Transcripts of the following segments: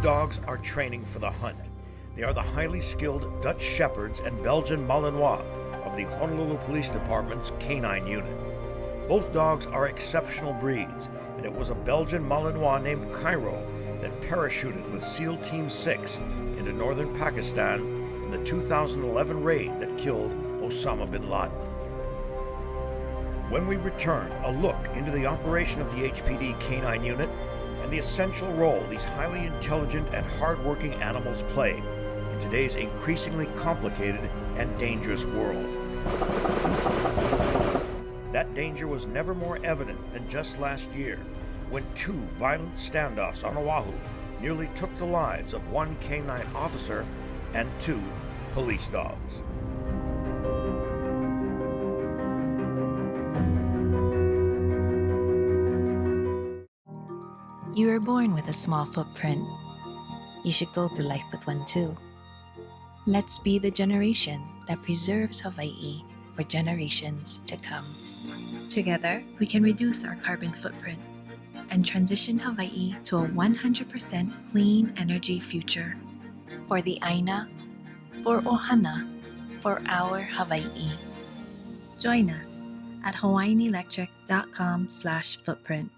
dogs are training for the hunt. They are the highly skilled Dutch Shepherds and Belgian Malinois of the Honolulu Police Department's Canine Unit. Both dogs are exceptional breeds, and it was a Belgian Malinois named Cairo that parachuted with SEAL Team 6 into northern Pakistan in the 2011 raid that killed Osama bin Laden. When we return, a look into the operation of the HPD Canine Unit and the essential role these highly intelligent and hard-working animals play in today's increasingly complicated and dangerous world. That danger was never more evident than just last year, when two violent standoffs on Oahu nearly took the lives of one canine officer and two police dogs. You were born with a small footprint. You should go through life with one too. Let's be the generation that preserves Hawaii for generations to come. Together, we can reduce our carbon footprint and transition Hawaii to a 100% clean energy future. For the Aina, for Ohana, for our Hawaii. Join us at hawaiianelectric.com/footprint.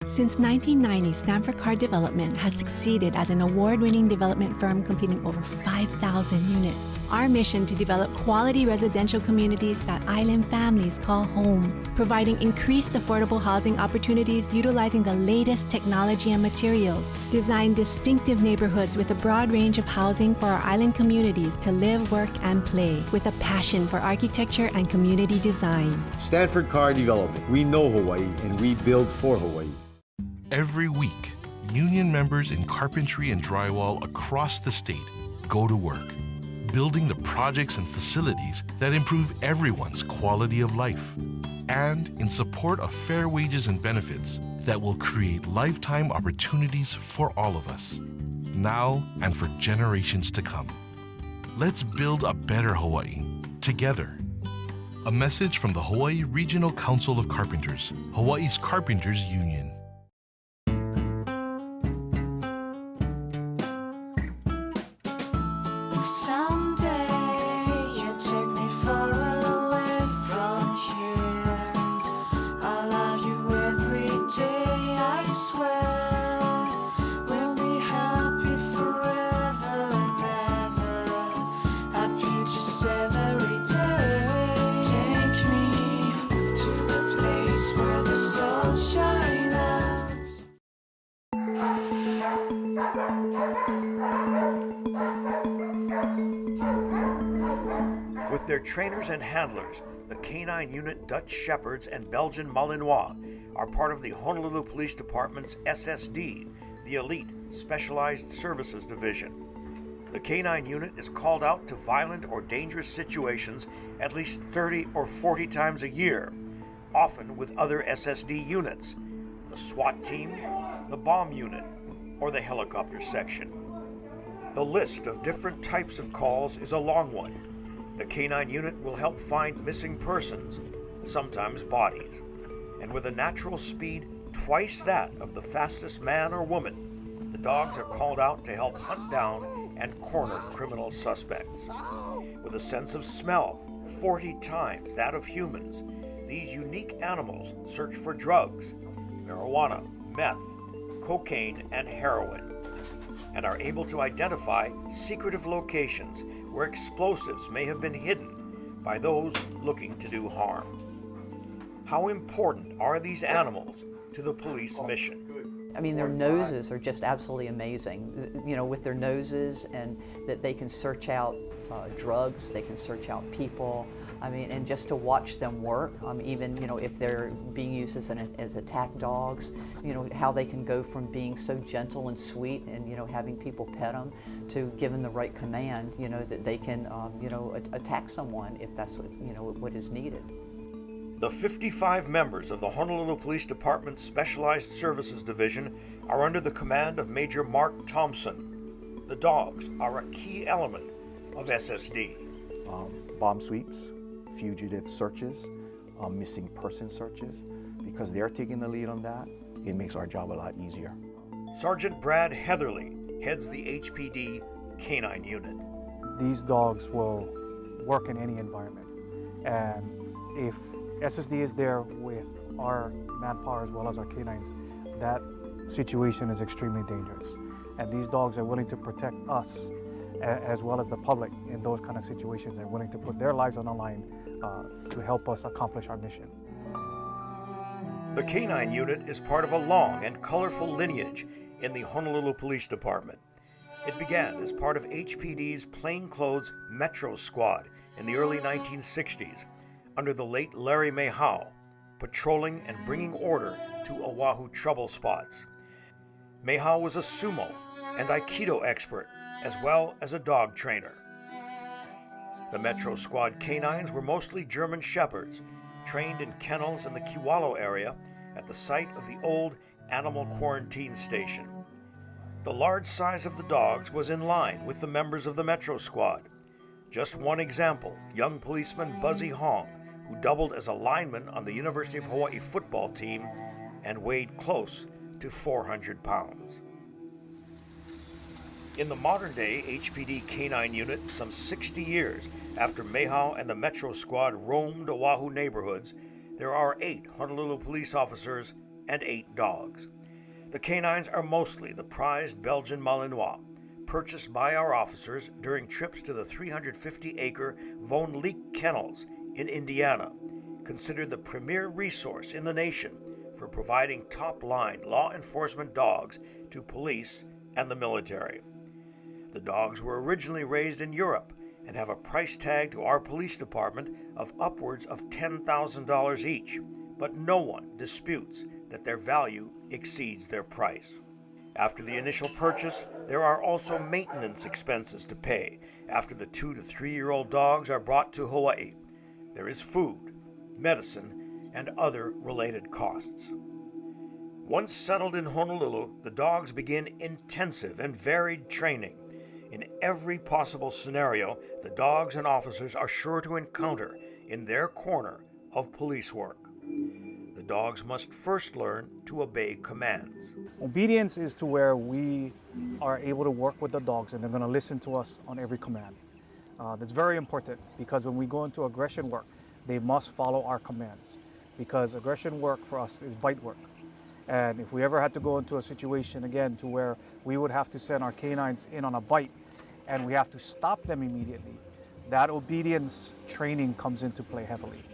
Since 1990, Stanford Car Development has succeeded as an award-winning development firm completing over 5,000 units. Our mission to develop quality residential communities that island families call home, providing increased affordable housing opportunities utilizing the latest technology and materials, design distinctive neighborhoods with a broad range of housing for our island communities to live, work, and play, with a passion for architecture and community design. Stanford Car Development. We know Hawaii and we build for Hawaii. Every week, union members in carpentry and drywall across the state go to work, building the projects and facilities that improve everyone's quality of life, and in support of fair wages and benefits that will create lifetime opportunities for all of us, now and for generations to come. Let's build a better Hawaii, together. A message from the Hawaii Regional Council of Carpenters, Hawaii's Carpenters Union. With their trainers and handlers, the Canine Unit Dutch Shepherds and Belgian Malinois are part of the Honolulu Police Department's SSD, the Elite Specialized Services Division. The Canine Unit is called out to violent or dangerous situations at least 30 or 40 times a year, often with other SSD units, the SWAT team, the bomb unit, or the helicopter section. The list of different types of calls is a long one. The Canine Unit will help find missing persons, sometimes bodies, and with a natural speed twice that of the fastest man or woman, the dogs are called out to help hunt down and corner criminal suspects. With a sense of smell 40 times that of humans, these unique animals search for drugs, marijuana, meth, cocaine, and heroin, and are able to identify secretive locations where explosives may have been hidden by those looking to do harm. How important are these animals to the police mission? I mean, their noses are just absolutely amazing. You know, with their noses, and that they can search out drugs, they can search out people. I mean, and just to watch them work, even, you know, if they're being used as attack dogs, you know, how they can go from being so gentle and sweet and, you know, having people pet them to given the right command, you know, that they can, you know, attack someone if that's what, you know, what is needed. The 55 members of the Honolulu Police Department's Specialized Services Division are under the command of Major Mark Thompson. The dogs are a key element of SSD. Bomb sweeps, fugitive searches, missing person searches. Because they're taking the lead on that, it makes our job a lot easier. Sergeant Brad Heatherly heads the HPD Canine Unit. These dogs will work in any environment. And if SSD is there with our manpower as well as our canines, that situation is extremely dangerous. And these dogs are willing to protect us as well as the public in those kind of situations, and willing to put their lives on the line to help us accomplish our mission. The Canine Unit is part of a long and colorful lineage in the Honolulu Police Department. It began as part of HPD's plainclothes Metro Squad in the early 1960s under the late Larry Mayhow, patrolling and bringing order to Oahu trouble spots. Mayhow was a sumo and Aikido expert, as well as a dog trainer. The Metro Squad canines were mostly German Shepherds, trained in kennels in the Kewalo area at the site of the old animal quarantine station. The large size of the dogs was in line with the members of the Metro Squad. Just one example, young policeman Buzzy Hong, who doubled as a lineman on the University of Hawaii football team and weighed close to 400 pounds. In the modern-day HPD Canine Unit, some 60 years after Mayhow and the Metro Squad roamed Oahu neighborhoods, there are 8 Honolulu police officers and 8 dogs. The canines are mostly the prized Belgian Malinois, purchased by our officers during trips to the 350-acre Von Leek Kennels in Indiana, considered the premier resource in the nation for providing top-line law enforcement dogs to police and the military. The dogs were originally raised in Europe and have a price tag to our police department of upwards of $10,000 each, but no one disputes that their value exceeds their price. After the initial purchase, there are also maintenance expenses to pay after the 2 to 3-year-old dogs are brought to Hawaii. There is food, medicine, and other related costs. Once settled in Honolulu, the dogs begin intensive and varied training. In every possible scenario, the dogs and officers are sure to encounter in their corner of police work. The dogs must first learn to obey commands. Obedience is to where we are able to work with the dogs and they're going to listen to us on every command. That's very important, because when we go into aggression work, they must follow our commands, because aggression work for us is bite work. And if we ever had to go into a situation again to where we would have to send our canines in on a bite and we have to stop them immediately, that obedience training comes into play heavily,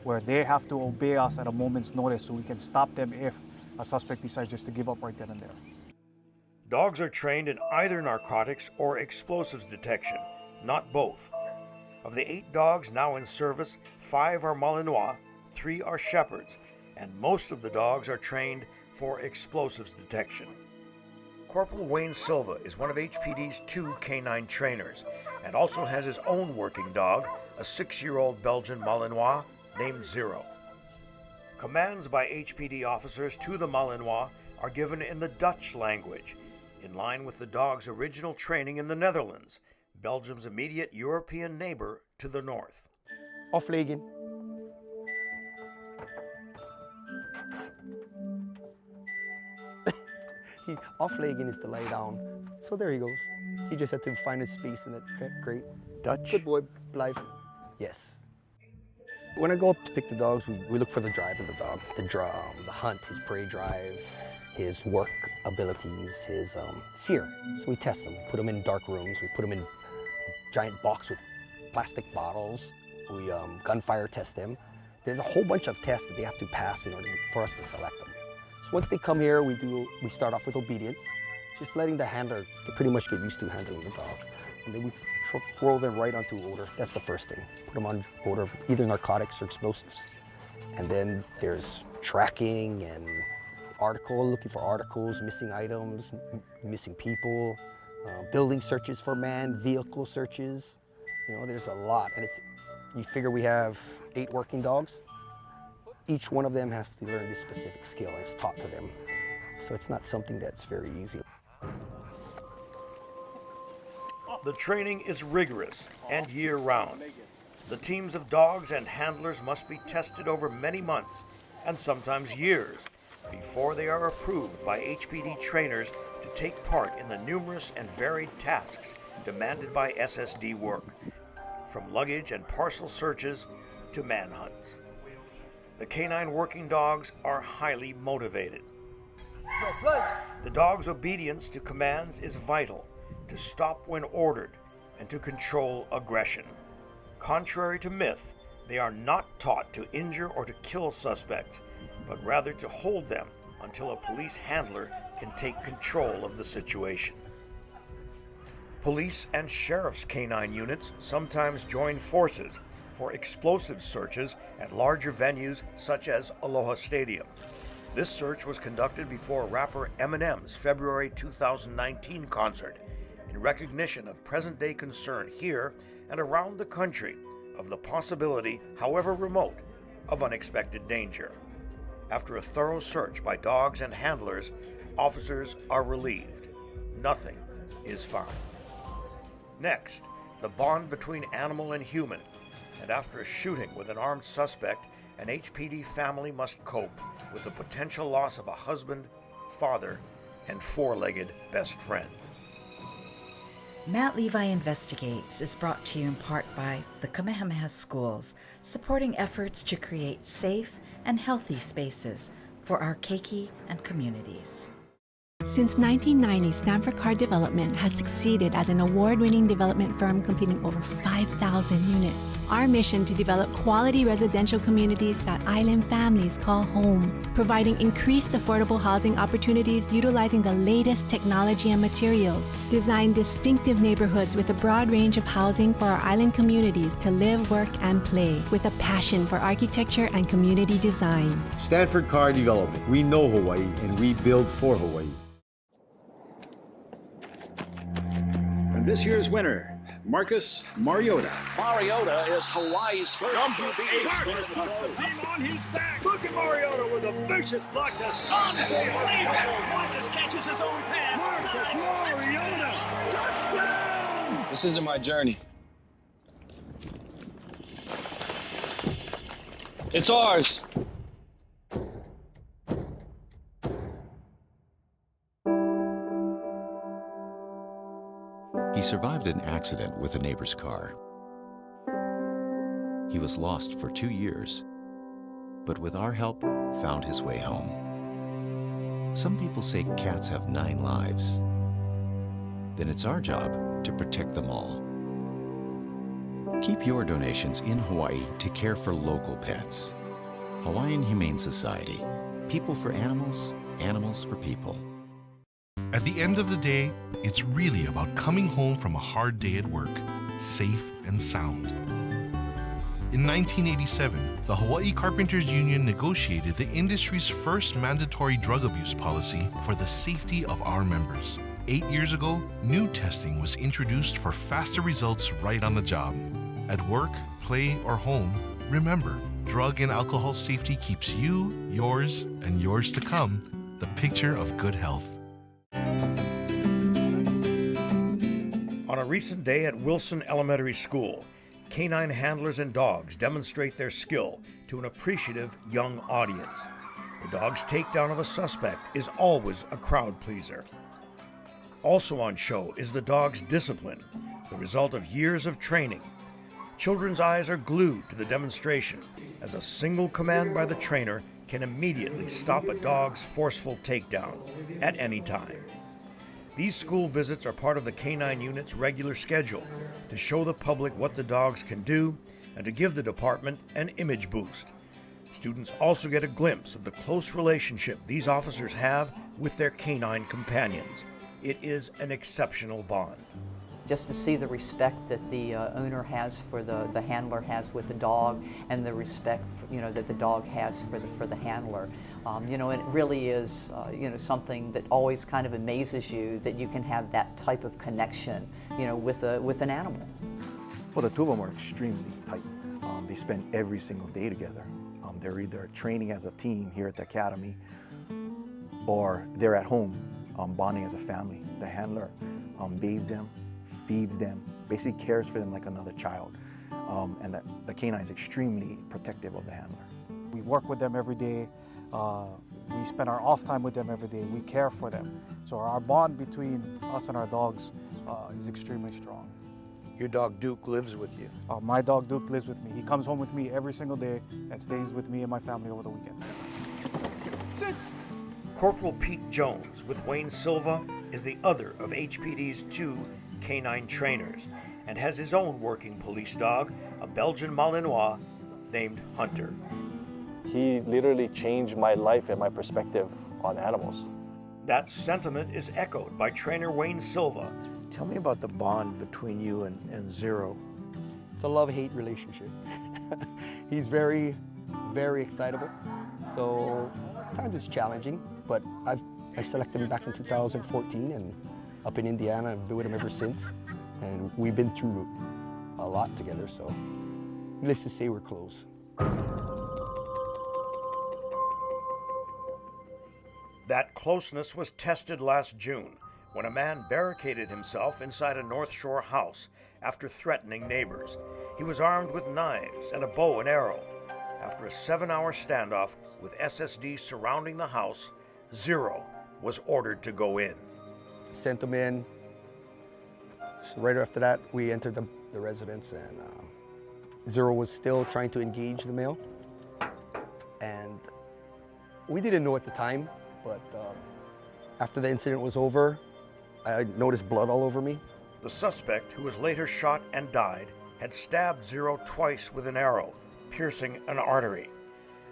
where they have to obey us at a moment's notice so we can stop them if a suspect decides just to give up right then and there. Dogs are trained in either narcotics or explosives detection, not both. Of the 8 dogs now in service, 5 are Malinois, 3 are Shepherds, and most of the dogs are trained for explosives detection. Corporal Wayne Silva is one of HPD's 2 canine trainers and also has his own working dog, a 6-year-old Belgian Malinois named Zero. Commands by HPD officers to the Malinois are given in the Dutch language, in line with the dog's original training in the Netherlands, Belgium's immediate European neighbor to the north. Afleggen. Afleggen is to lay down. So there he goes. He just had to find his space in it. Okay, great. Dutch. Good boy, blijf. Yes. When I go up to pick the dogs, we look for the drive of the dog, the hunt, his prey drive, his work abilities, his fear. So we test them. We put them in dark rooms. We put them in a giant box with plastic bottles. We gunfire test them. There's a whole bunch of tests that they have to pass in order for us to select them. So once they come here, we start off with obedience, just letting the handler pretty much get used to handling the dog. And then we throw them right onto odor. That's the first thing. Put them on odor of either narcotics or explosives. And then there's tracking and looking for articles, missing items, missing people, building searches for man, vehicle searches. You know, there's a lot. And you figure we have 8 working dogs. Each one of them has to learn this specific skill, and it's taught to them. So it's not something that's very easy. The training is rigorous and year-round. The teams of dogs and handlers must be tested over many months and sometimes years before they are approved by HPD trainers to take part in the numerous and varied tasks demanded by SSD work, from luggage and parcel searches to manhunts. The canine working dogs are highly motivated. The dog's obedience to commands is vital to stop when ordered and to control aggression. Contrary to myth, they are not taught to injure or to kill suspects, but rather to hold them until a police handler can take control of the situation. Police and sheriff's canine units sometimes join forces for explosive searches at larger venues such as Aloha Stadium. This search was conducted before rapper Eminem's February 2019 concert in recognition of present-day concern here and around the country of the possibility, however remote, of unexpected danger. After a thorough search by dogs and handlers, officers are relieved. Nothing is found. Next, the bond between animal and human, and after a shooting with an armed suspect, an HPD family must cope with the potential loss of a husband, father, and four-legged best friend. Matt Levi Investigates is brought to you in part by the Kamehameha Schools, supporting efforts to create safe and healthy spaces for our keiki and communities. Since 1990, Stanford Car Development has succeeded as an award-winning development firm completing over 5,000 units. Our mission to develop quality residential communities that island families call home, providing increased affordable housing opportunities utilizing the latest technology and materials, design distinctive neighborhoods with a broad range of housing for our island communities to live, work, and play, with a passion for architecture and community design. Stanford Car Development. We know Hawaii and we build for Hawaii. And this year's winner, Marcus Mariota. Mariota is Hawaii's first QB. Marcus puts the team on his back. Look at Mariota with a vicious block to Unbelievable! Marcus catches his own pass. Marcus Mariota! Touchdown! This isn't my journey. It's ours. He survived an accident with a neighbor's car. He was lost for 2 years, but with our help, found his way home. Some people say cats have 9 lives. Then it's our job to protect them all. Keep your donations in Hawaii to care for local pets. Hawaiian Humane Society. People for animals, animals for people. At the end of the day, it's really about coming home from a hard day at work, safe and sound. In 1987, the Hawaii Carpenters Union negotiated the industry's first mandatory drug abuse policy for the safety of our members. 8 years ago, new testing was introduced for faster results right on the job. At work, play, or home, remember, drug and alcohol safety keeps you, yours, and yours to come the picture of good health. On a recent day at Wilson Elementary School, canine handlers and dogs demonstrate their skill to an appreciative young audience. The dog's takedown of a suspect is always a crowd pleaser. Also on show is the dog's discipline, the result of years of training. Children's eyes are glued to the demonstration, as a single command by the trainer can immediately stop a dog's forceful takedown at any time. These school visits are part of the canine unit's regular schedule to show the public what the dogs can do and to give the department an image boost. Students also get a glimpse of the close relationship these officers have with their canine companions. It is an exceptional bond. Just to see the respect that the owner has for the handler has with the dog, and the respect that the dog has for the handler. It really is something that always kind of amazes you, that you can have that type of connection with an animal. Well, the two of them are extremely tight. They spend every single day together. They're either training as a team here at the academy, or they're at home bonding as a family. The handler bathes them, feeds them, basically cares for them like another child. And the canine is extremely protective of the handler. We work with them every day. We spend our off time with them every day. We care for them. So our bond between us and our dogs is extremely strong. Your dog Duke lives with you. My dog Duke lives with me. He comes home with me every single day and stays with me and my family over the weekend. Corporal Pete Jones with Wayne Silva is the other of HPD's 2 canine trainers and has his own working police dog, a Belgian Malinois named Hunter. He literally changed my life and my perspective on animals. That sentiment is echoed by trainer Wayne Silva. Tell me about the bond between you and Zero. It's a love-hate relationship. He's very, very excitable. So at times it's challenging, but I selected him back in 2014 and up in Indiana and been with him ever since. And we've been through a lot together, so needless to say we're close. That closeness was tested last June when a man barricaded himself inside a North Shore house after threatening neighbors. He was armed with knives and a bow and arrow. After a 7-hour standoff with SSD surrounding the house, Zero was ordered to go in. Sent him in. So right after that, we entered the residence, and Zero was still trying to engage the male. And we didn't know at the time, but after the incident was over, I noticed blood all over me. The suspect, who was later shot and died, had stabbed Zero twice with an arrow, piercing an artery.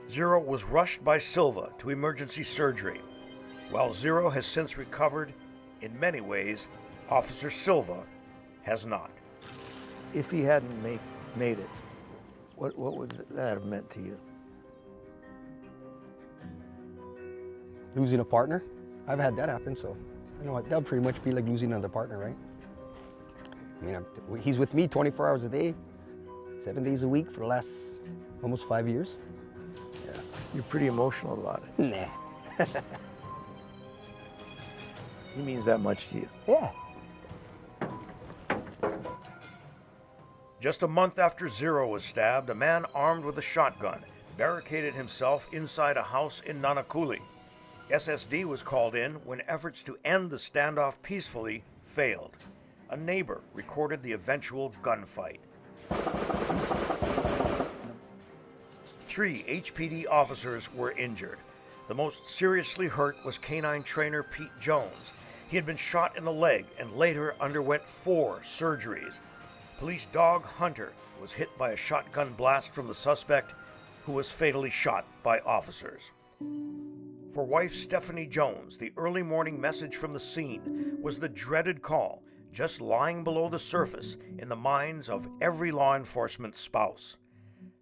Zero was rushed by Silva to emergency surgery. While Zero has since recovered, in many ways, Officer Silva has not. If he hadn't made it, what would that have meant to you? Losing a partner? I've had that happen, so I know that would pretty much be like losing another partner, right? I mean, he's with me 24 hours a day, 7 days a week for the last almost 5 years. Yeah, you're pretty emotional about it. Nah. He means that much to you. Yeah. Just a month after Zero was stabbed, a man armed with a shotgun barricaded himself inside a house in Nanakuli. SSD was called in when efforts to end the standoff peacefully failed. A neighbor recorded the eventual gunfight. 3 HPD officers were injured. The most seriously hurt was canine trainer Pete Jones. He had been shot in the leg and later underwent 4 surgeries. Police dog Hunter was hit by a shotgun blast from the suspect, who was fatally shot by officers. For wife Stephanie Jones, the early morning message from the scene was the dreaded call just lying below the surface in the minds of every law enforcement spouse.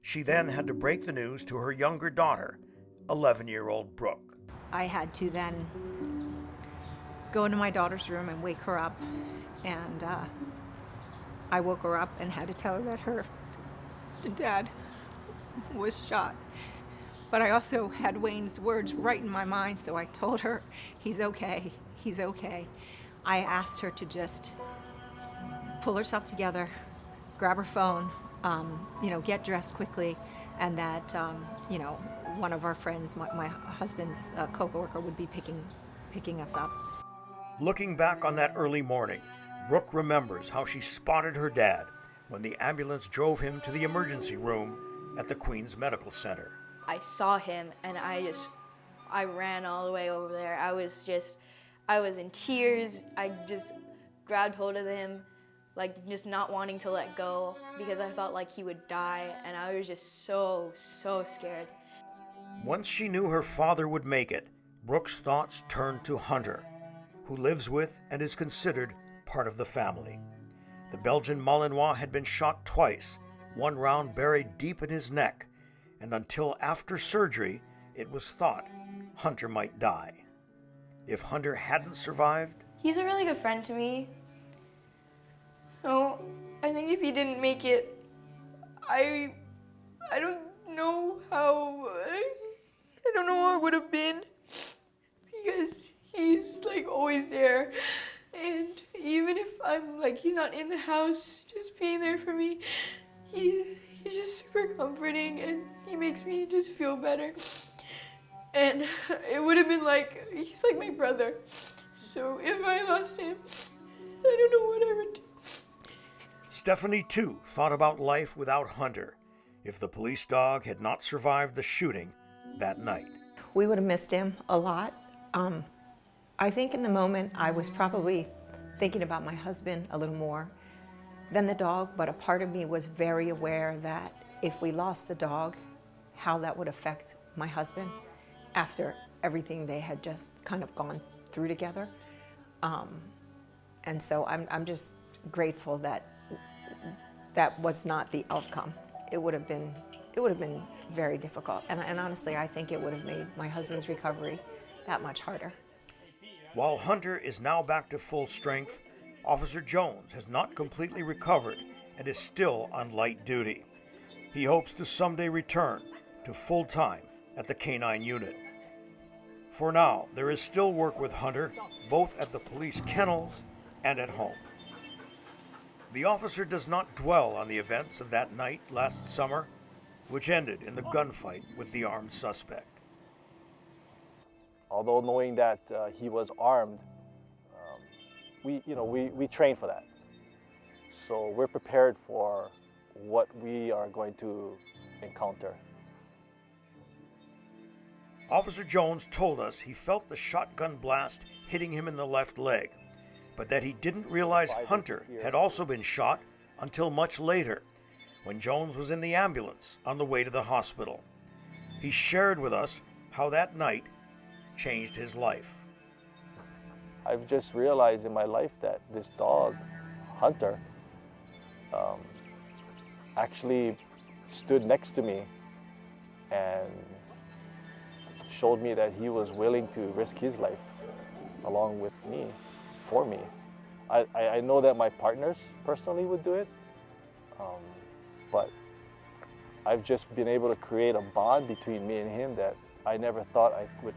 She then had to break the news to her younger daughter, 11-year-old Brooke. I had to then go into my daughter's room and wake her up, and I woke her up and had to tell her that her dad was shot. But I also had Wayne's words right in my mind, so I told her, he's okay, he's okay. I asked her to just pull herself together, grab her phone, get dressed quickly, and that, one of our friends, my husband's co-worker, would be picking us up. Looking back on that early morning, Brooke remembers how she spotted her dad when the ambulance drove him to the emergency room at the Queens Medical Center. I saw him and I ran all the way over there. I was in tears. I just grabbed hold of him, like just not wanting to let go because I felt like he would die, and I was just so scared. Once she knew her father would make it, Brooke's thoughts turned to Hunter, who lives with and is considered part of the family. The Belgian Malinois had been shot twice, one round buried deep in his neck, and until after surgery, it was thought Hunter might die. If Hunter hadn't survived... He's a really good friend to me. So I think if he didn't make it, I don't know how... I don't know how it would have been, because he's like always there. And even if I'm like, he's not in the house, just being there for me, he's just super comforting, and he makes me just feel better. And it would have been like, he's like my brother. So if I lost him, I don't know what I would do. Stephanie, too, thought about life without Hunter if the police dog had not survived the shooting that night. We would have missed him a lot. I think in the moment I was probably thinking about my husband a little more than the dog, but a part of me was very aware that if we lost the dog, how that would affect my husband after everything they had just kind of gone through together. And so I'm just grateful that that was not the outcome. It would have been very difficult. And honestly, I think it would have made my husband's recovery that much harder. While Hunter is now back to full strength, Officer Jones has not completely recovered and is still on light duty. He hopes to someday return to full-time at the Canine Unit. For now, there is still work with Hunter, both at the police kennels and at home. The officer does not dwell on the events of that night last summer, which ended in the gunfight with the armed suspect. Although knowing that he was armed, we trained for that. So we're prepared for what we are going to encounter. Officer Jones told us he felt the shotgun blast hitting him in the left leg, but that he didn't realize Hunter had also been shot until much later, when Jones was in the ambulance on the way to the hospital. He shared with us how that night changed his life. I've just realized in my life that this dog, Hunter, actually stood next to me and showed me that he was willing to risk his life along with me, for me. I know that my partners personally would do it, but I've just been able to create a bond between me and him that I never thought I could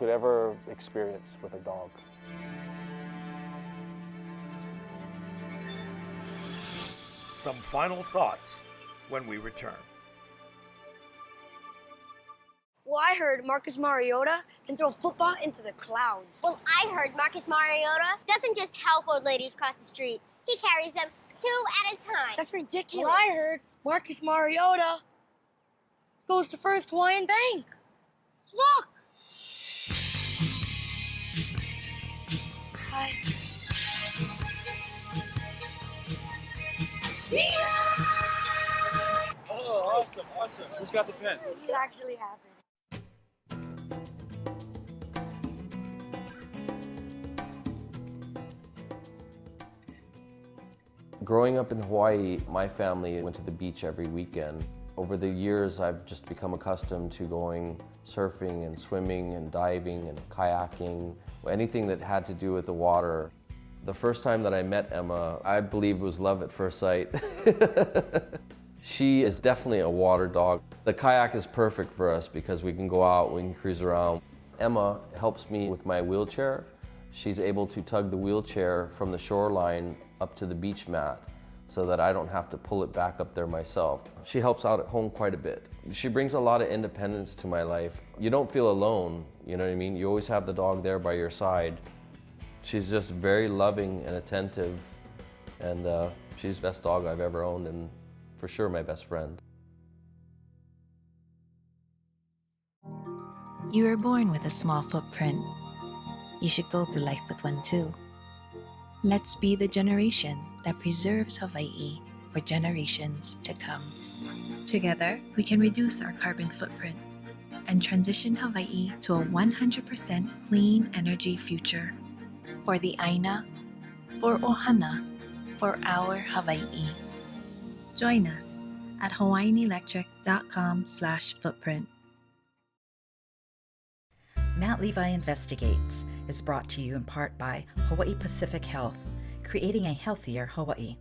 ever experience with a dog. Some final thoughts when we return. Well, I heard Marcus Mariota can throw a football into the clouds. Well, I heard Marcus Mariota doesn't just help old ladies cross the street. He carries them 2 at a time. That's ridiculous. Well, I heard Marcus Mariota goes to First Hawaiian Bank. Look! Hi. Oh, awesome, awesome. Who's got the pen? You actually have it. Growing up in Hawaii, my family went to the beach every weekend. Over the years, I've just become accustomed to going surfing and swimming and diving and kayaking, anything that had to do with the water. The first time that I met Emma, I believe it was love at first sight. She is definitely a water dog. The kayak is perfect for us because we can go out, we can cruise around. Emma helps me with my wheelchair. She's able to tug the wheelchair from the shoreline up to the beach mat so that I don't have to pull it back up there myself. She helps out at home quite a bit. She brings a lot of independence to my life. You don't feel alone, you know what I mean? You always have the dog there by your side. She's just very loving and attentive, and she's the best dog I've ever owned, and for sure my best friend. You were born with a small footprint. You should go through life with one too. Let's be the generation that preserves Hawaii for generations to come. Together, we can reduce our carbon footprint and transition Hawaii to a 100% clean energy future. For the Aina, for Ohana, for our Hawaii. Join us at hawaiianelectric.com/footprint. Matt Levi Investigates is brought to you in part by Hawaii Pacific Health, creating a healthier Hawaii.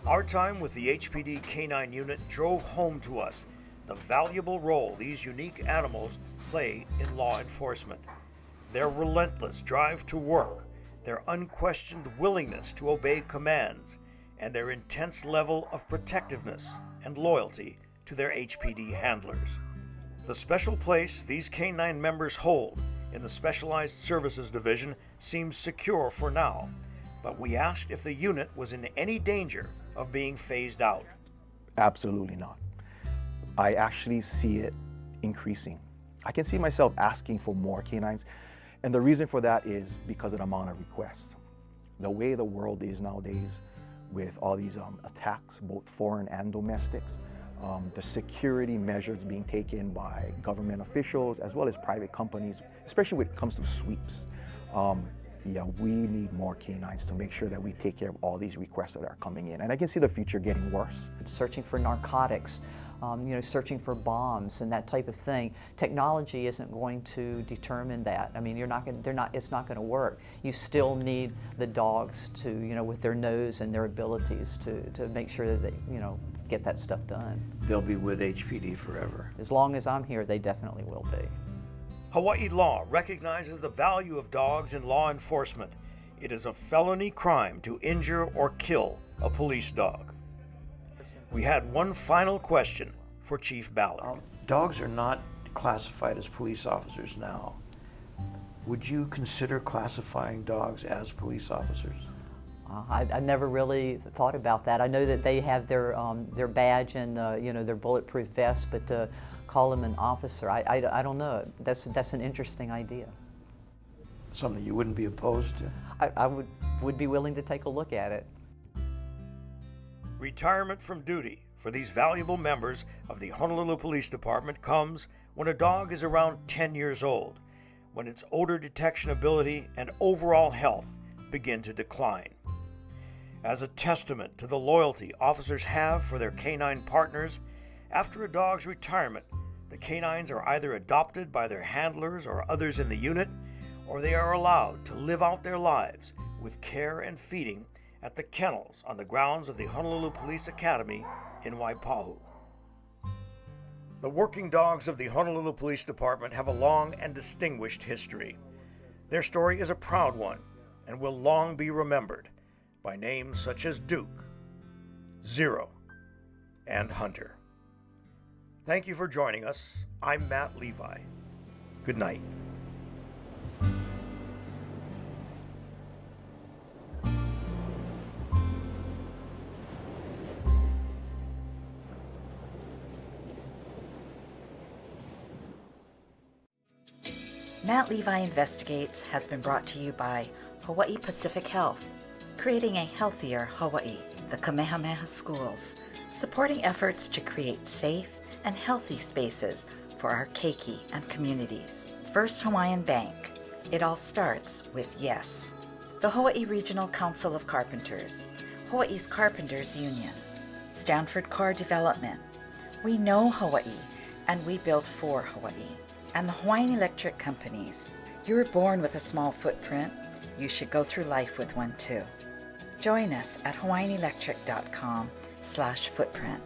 Our time with the HPD Canine Unit drove home to us the valuable role these unique animals play in law enforcement. Their relentless drive to work, their unquestioned willingness to obey commands, and their intense level of protectiveness and loyalty to their HPD handlers. The special place these canine members hold in the Specialized Services Division seems secure for now, but we asked if the unit was in any danger of being phased out. Absolutely not. I actually see it increasing. I can see myself asking for more canines, and the reason for that is because of the amount of requests. The way the world is nowadays with all these attacks, both foreign and domestics, the security measures being taken by government officials as well as private companies, especially when it comes to sweeps. Yeah, we need more canines to make sure that we take care of all these requests that are coming in. And I can see the future getting worse. Searching for narcotics, searching for bombs and that type of thing. Technology isn't going to determine that. I mean, it's not going to work. You still need the dogs to, with their nose and their abilities to make sure that they, get that stuff done. They'll be with HPD forever. As long as I'm here, they definitely will be. Hawaii law recognizes the value of dogs in law enforcement. It is a felony crime to injure or kill a police dog. We had one final question for Chief Ballard. Dogs are not classified as police officers now. Would you consider classifying dogs as police officers? I never really thought about that. I know that they have their badge and their bulletproof vest, but to call them an officer, I don't know. That's an interesting idea. Something you wouldn't be opposed to? I would be willing to take a look at it. Retirement from duty for these valuable members of the Honolulu Police Department comes when a dog is around 10 years old, when its odor detection ability and overall health begin to decline. As a testament to the loyalty officers have for their canine partners, after a dog's retirement, the canines are either adopted by their handlers or others in the unit, or they are allowed to live out their lives with care and feeding at the kennels on the grounds of the Honolulu Police Academy in Waipahu. The working dogs of the Honolulu Police Department have a long and distinguished history. Their story is a proud one and will long be remembered by names such as Duke, Zero, and Hunter. Thank you for joining us. I'm Matt Levi. Good night. Matt Levi Investigates has been brought to you by Hawaii Pacific Health, creating a healthier Hawaii, the Kamehameha Schools, supporting efforts to create safe and healthy spaces for our keiki and communities. First Hawaiian Bank, it all starts with yes. The Hawaii Regional Council of Carpenters, Hawaii's Carpenters Union, Stanford Car Development, we know Hawaii and we build for Hawaii, and the Hawaiian Electric Companies. You were born with a small footprint, you should go through life with one too. Join us at hawaiianelectric.com/footprint.